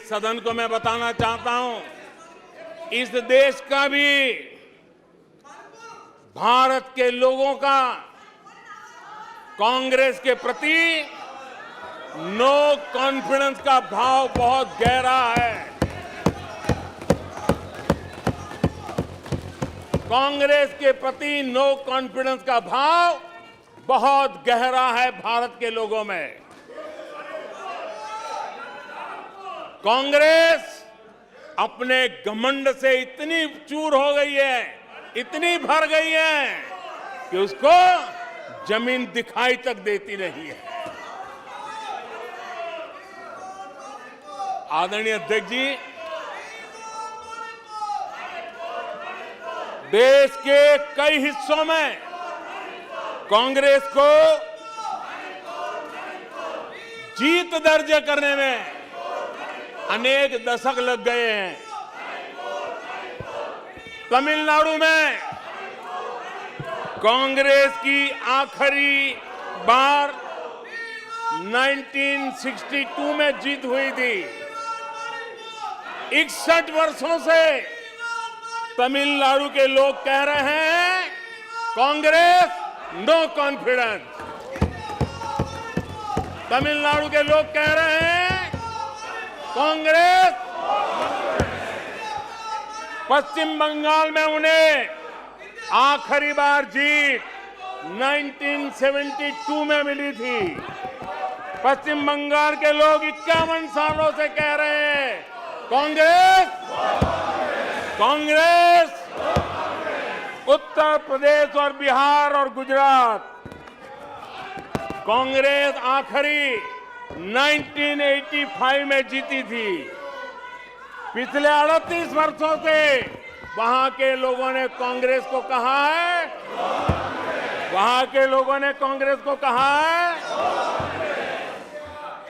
सदन को मैं बताना चाहता हूं, इस देश का भी, भारत के लोगों का कांग्रेस के प्रति नो कॉन्फिडेंस का भाव बहुत गहरा है। कांग्रेस के प्रति नो कॉन्फिडेंस का भाव बहुत गहरा है भारत के लोगों में। कांग्रेस अपने घमंड से इतनी चूर हो गई है, इतनी भर गई है कि उसको जमीन दिखाई तक देती नहीं है। आदरणीय अध्यक्ष जी, देश के कई हिस्सों में कांग्रेस को जीत दर्ज करने में अनेक दशक लग गए हैं। तमिलनाडु में कांग्रेस की आखिरी बार 1962 में जीत हुई थी। 61 वर्षों से तमिलनाडु के लोग कह रहे हैं कांग्रेस नो कॉन्फिडेंस। तमिलनाडु के लोग कह रहे हैं कांग्रेस। पश्चिम बंगाल में उन्हें आखिरी बार जीत 1972 में मिली थी। पश्चिम बंगाल के लोग 51 सालों से कह रहे हैं कांग्रेस, कांग्रेस। उत्तर प्रदेश और बिहार और गुजरात कांग्रेस आखिरी 1985 में जीती थी। पिछले 38 वर्षों से वहां के लोगों ने कांग्रेस को कहा है, वहां के लोगों ने कांग्रेस को कहा है।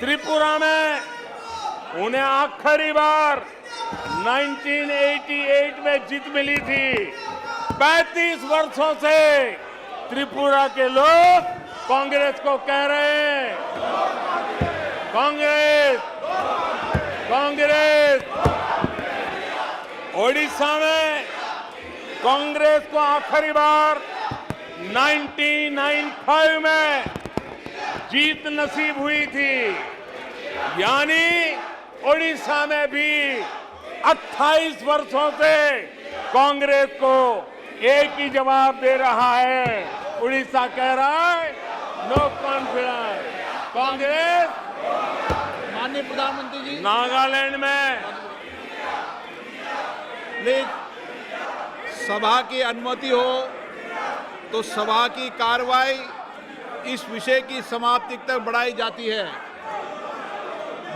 त्रिपुरा में उन्हें आखिरी बार 1988 में जीत मिली थी। 35 वर्षों से त्रिपुरा के लोग कांग्रेस को कह रहे हैं कांग्रेस, कांग्रेस। ओडिशा में कांग्रेस को आखिरी बार 1995 में जीत नसीब हुई थी। यानी ओडिशा में भी 28 वर्षों से कांग्रेस को एक ही जवाब दे रहा है। उड़ीसा कह रहा है नो कॉन्फिडेंस कांग्रेस। माननीय प्रधानमंत्री जी, नागालैंड में सभा की अनुमति हो तो सभा की कार्रवाई इस विषय की समाप्ति तक बढ़ाई जाती है।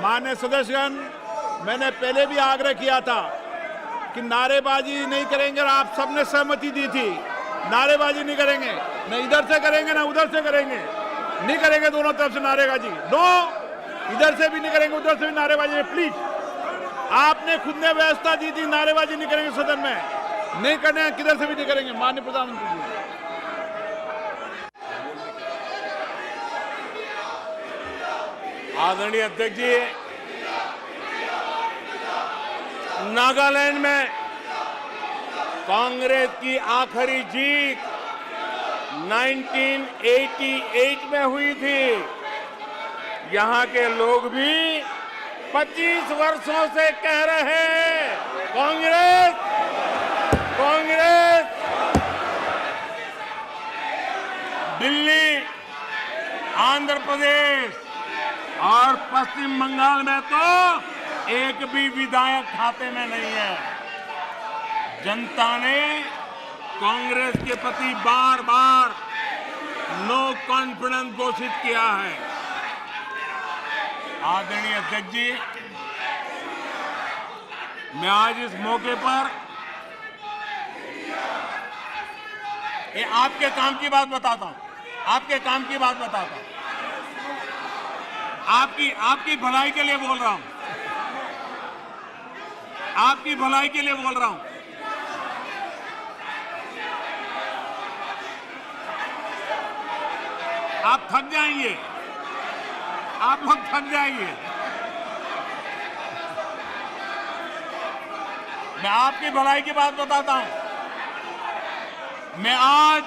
माननीय सदस्यगण, मैंने पहले भी आग्रह किया था कि नारेबाजी नहीं करेंगे और आप सबने सहमति दी थी। नारेबाजी नहीं करेंगे, न इधर से करेंगे ना उधर से करेंगे, नहीं करेंगे दोनों तरफ से नारेबाजी। नो, इधर से भी नहीं करेंगे उधर से भी नारेबाजी। प्लीज, आपने खुद ने व्यवस्था दी थी, नारेबाजी नहीं करेंगे सदन में, नहीं करने किधर से भी नहीं करेंगे। माननीय प्रधानमंत्री जी, आदरणीय अध्यक्ष जी, नागालैंड में कांग्रेस की आखिरी जीत 1988 में हुई थी। यहां के लोग भी 25 वर्षों से कह रहे हैं कांग्रेस, कांग्रेस। दिल्ली, आंध्र प्रदेश और पश्चिम बंगाल में तो एक भी विधायक खाते में नहीं है। जनता ने कांग्रेस के प्रति बार बार नो कॉन्फिडेंस घोषित किया है। आदरणीय अध्यक्ष जी, मैं आज इस मौके पर ये आपके काम की बात बताता हूं, आपके काम की बात बताता हूं, आपकी भलाई के लिए बोल रहा हूं, आपकी भलाई के लिए बोल रहा हूं। आप थक जाएंगे, आप लोग थक जाएंगे। मैं आपकी भलाई की बात बताता हूं। मैं आज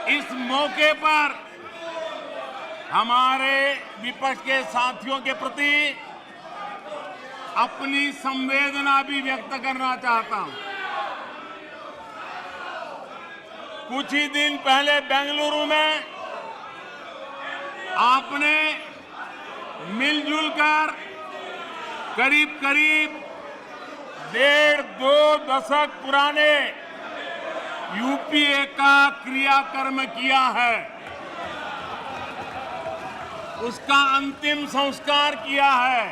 इस मौके पर हमारे विपक्ष के साथियों के प्रति अपनी संवेदना भी व्यक्त करना चाहता हूं। कुछ ही दिन पहले बेंगलुरु में आपने मिलजुल कर करीब करीब 1.5-2 दशक पुराने यूपीए का क्रियाकर्म किया है, उसका अंतिम संस्कार किया है।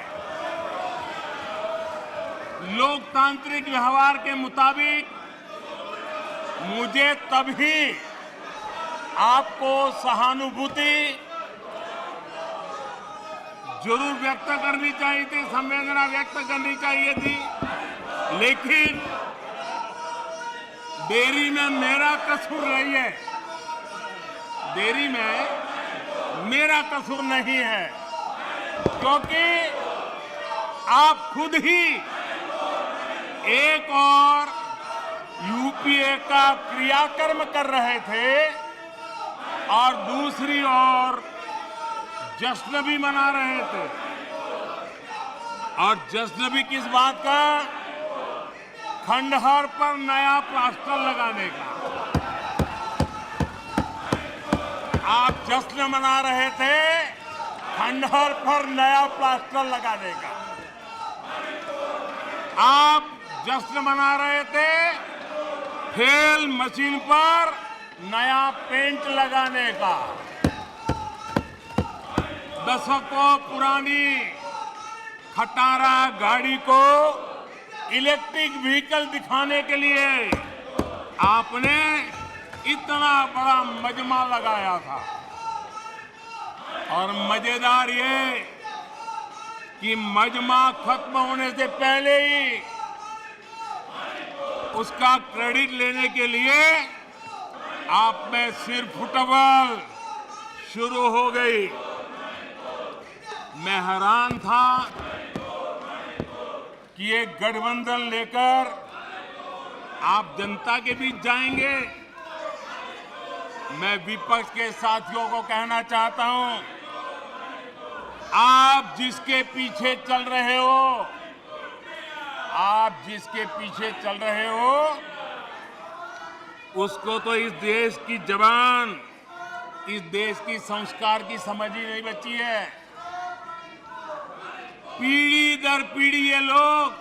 लोकतांत्रिक व्यवहार के मुताबिक मुझे तभी आपको सहानुभूति जरूर व्यक्त करनी चाहिए थी, संवेदना व्यक्त करनी चाहिए थी, लेकिन देरी में मेरा कसूर नहीं है। देरी में मेरा कसूर नहीं है, क्योंकि आप खुद ही एक और यूपीए का क्रियाकर्म कर रहे थे और दूसरी ओर जश्न भी मना रहे थे। और जश्न भी किस बात का? खंडहर पर नया प्लास्टर लगाने का। आप जश्न मना रहे थे खंडहर पर नया प्लास्टर लगाने का। आप जश्न मना रहे थे खेल मशीन पर नया पेंट लगाने का। दशकों पुरानी खटारा गाड़ी को इलेक्ट्रिक व्हीकल दिखाने के लिए आपने इतना बड़ा मजमा लगाया था। और मजेदार ये कि मजमा खत्म होने से पहले ही उसका क्रेडिट लेने के लिए आप में सिर फुटबॉल शुरू हो गई। मैं हैरान था कि ये गठबंधन लेकर आप जनता के बीच जाएंगे। मैं विपक्ष के साथियों को कहना चाहता हूं, आप जिसके पीछे चल रहे हो, आप जिसके पीछे चल रहे हो, उसको तो इस देश की जबान, इस देश की संस्कार की समझ ही नहीं बची है। पीढ़ी दर पीढ़ी ये लोग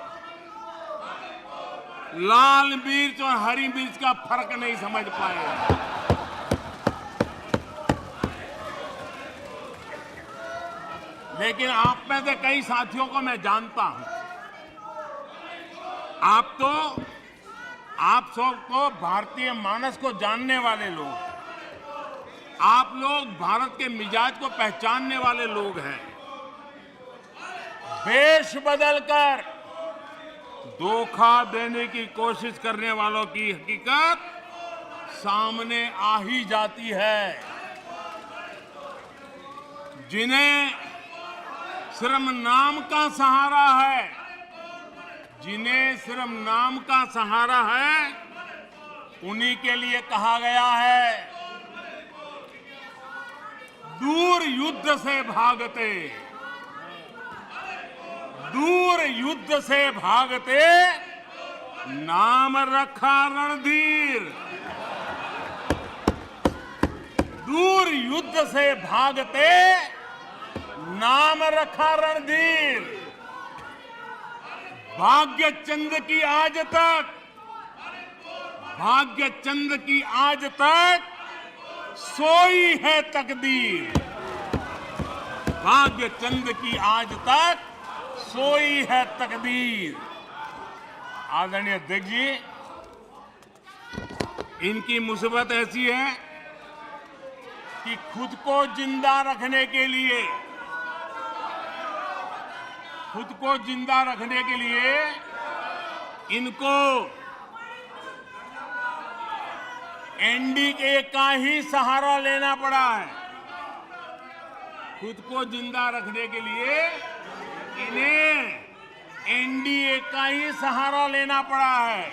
लाल मिर्च और हरी मिर्च का फर्क नहीं समझ पाए। लेकिन आप में से कई साथियों को मैं जानता हूं। आप सब तो भारतीय मानस को जानने वाले लोग, आप लोग भारत के मिजाज को पहचानने वाले लोग हैं। वेश बदलकर धोखा देने की कोशिश करने वालों की हकीकत सामने आ ही जाती है। जिन्हें सिर्फ नाम का सहारा है, जिन्हें सिर्फ नाम का सहारा है, उन्हीं के लिए कहा गया है, दूर युद्ध से भागते, दूर युद्ध से भागते, नाम रखा रणधीर। दूर युद्ध से भागते, नाम रखा रणधीर। भाग्य चंद की आज तक, भाग्य चंद की आज तक सोई है तकदीर। भाग्य चंद की आज तक सोई है तकदीर। आदरणीय अध्यक्ष जी, इनकी मुसीबत ऐसी है कि खुद को जिंदा रखने के लिए, खुद को जिंदा रखने के लिए इनको एनडीए का ही सहारा लेना पड़ा है। खुद को जिंदा रखने के लिए इन्हें एनडीए का ही सहारा लेना पड़ा है।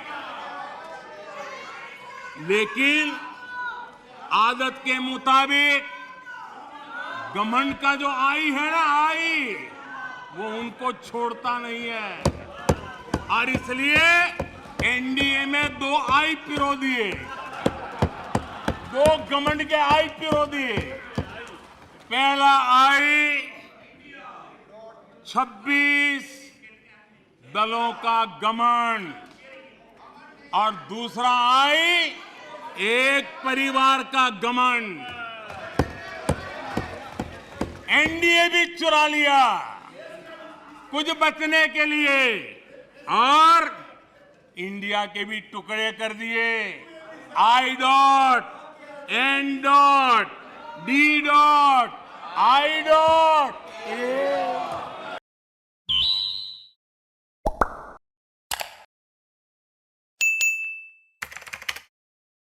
लेकिन आदत के मुताबिक घमंड का जो आई है ना, आई वो उनको छोड़ता नहीं है। और इसलिए एनडीए में 2 आई पिरो दिए, 2 घमंड के आई पिरो दिए। पहला आई 26 दलों का घमंड और दूसरा आई एक परिवार का घमंड। एनडीए भी चुरा लिया कुछ बचने के लिए और इंडिया के भी टुकड़े कर दिए। I dot, N dot, D dot, I dot.